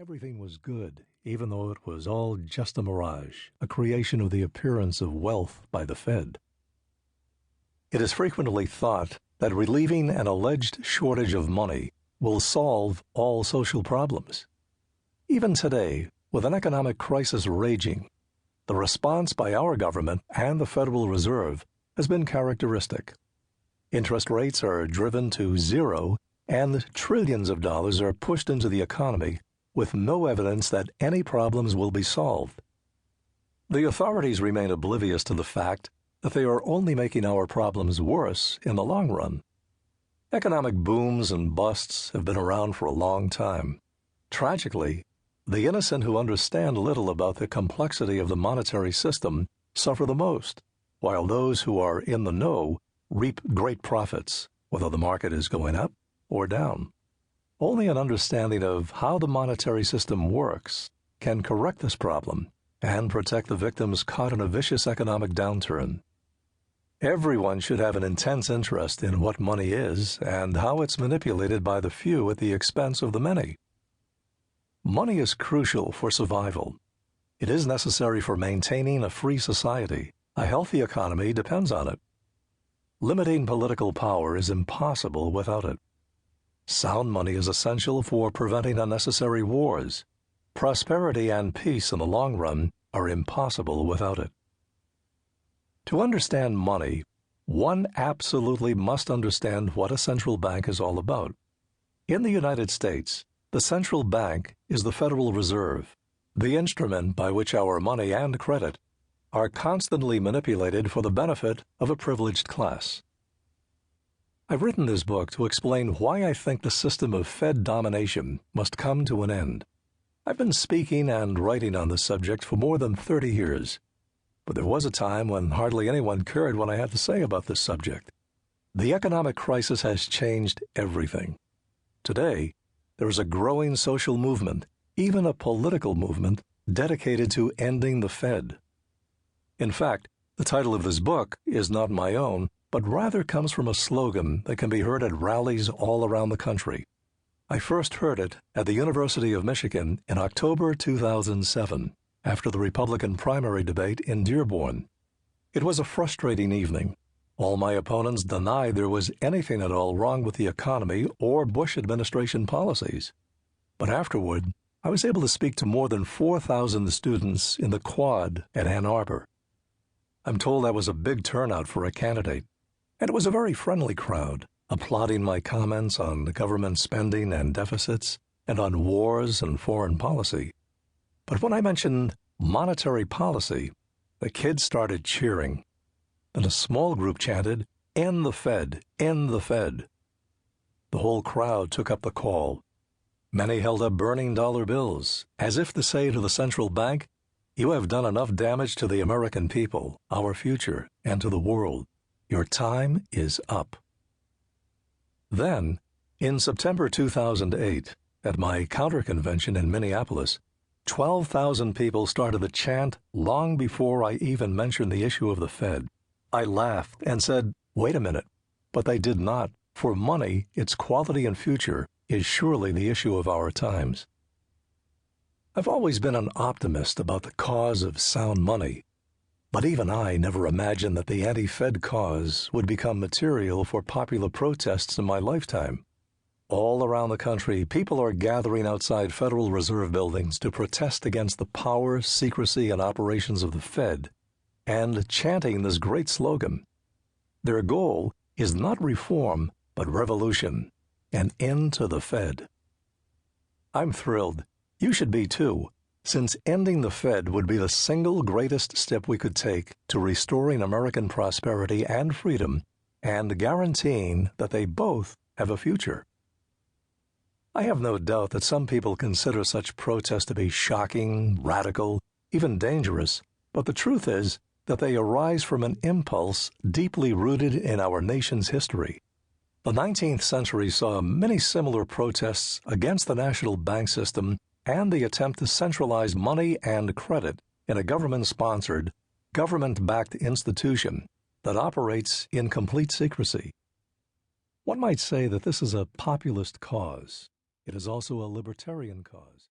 Everything was good, even though it was all just a mirage, a creation of the appearance of wealth by the Fed. It is frequently thought that relieving an alleged shortage of money will solve all social problems. Even today, with an economic crisis raging, the response by our government and the Federal Reserve has been characteristic. Interest rates are driven to zero, and trillions of dollars are pushed into the economy with no evidence that any problems will be solved. The authorities remain oblivious to the fact that they are only making our problems worse in the long run. Economic booms and busts have been around for a long time. Tragically, the innocent who understand little about the complexity of the monetary system suffer the most, while those who are in the know reap great profits, whether the market is going up or down. Only an understanding of how the monetary system works can correct this problem and protect the victims caught in a vicious economic downturn. Everyone should have an intense interest in what money is and how it's manipulated by the few at the expense of the many. Money is crucial for survival. It is necessary for maintaining a free society. A healthy economy depends on it. Limiting political power is impossible without it. Sound money is essential for preventing unnecessary wars. Prosperity and peace in the long run are impossible without it. To understand money, one absolutely must understand what a central bank is all about. In the United States, the central bank is the Federal Reserve, the instrument by which our money and credit are constantly manipulated for the benefit of a privileged class. I've written this book to explain why I think the system of Fed domination must come to an end. I've been speaking and writing on this subject for more than 30 years, but there was a time when hardly anyone cared what I had to say about this subject. The economic crisis has changed everything. Today, there is a growing social movement, even a political movement, dedicated to ending the Fed. In fact, the title of this book is not my own, but rather comes from a slogan that can be heard at rallies all around the country. I first heard it at the University of Michigan in October 2007, after the Republican primary debate in Dearborn. It was a frustrating evening. All my opponents denied there was anything at all wrong with the economy or Bush administration policies. But afterward, I was able to speak to more than 4,000 students in the Quad at Ann Arbor. I'm told that was a big turnout for a candidate. And it was a very friendly crowd, applauding my comments on government spending and deficits, and on wars and foreign policy. But when I mentioned monetary policy, the kids started cheering. Then a small group chanted, "End the Fed, end the Fed." The whole crowd took up the call. Many held up burning dollar bills, as if to say to the central bank, "You have done enough damage to the American people, our future, and to the world. Your time is up." Then, in September 2008, at my counter-convention in Minneapolis, 12,000 people started to chant long before I even mentioned the issue of the Fed. I laughed and said, "Wait a minute," but they did not. For money, its quality and future, is surely the issue of our times. I've always been an optimist about the cause of sound money. But even I never imagined that the anti-Fed cause would become material for popular protests in my lifetime. All around the country, people are gathering outside Federal Reserve buildings to protest against the power, secrecy, and operations of the Fed, and chanting this great slogan. Their goal is not reform, but revolution, an end to the Fed. I'm thrilled. You should be too, since ending the Fed would be the single greatest step we could take to restoring American prosperity and freedom and guaranteeing that they both have a future. I have no doubt that some people consider such protests to be shocking, radical, even dangerous, but the truth is that they arise from an impulse deeply rooted in our nation's history. The 19th century saw many similar protests against the national bank system and the attempt to centralize money and credit in a government-sponsored, government-backed institution that operates in complete secrecy. One might say that this is a populist cause. It is also a libertarian cause.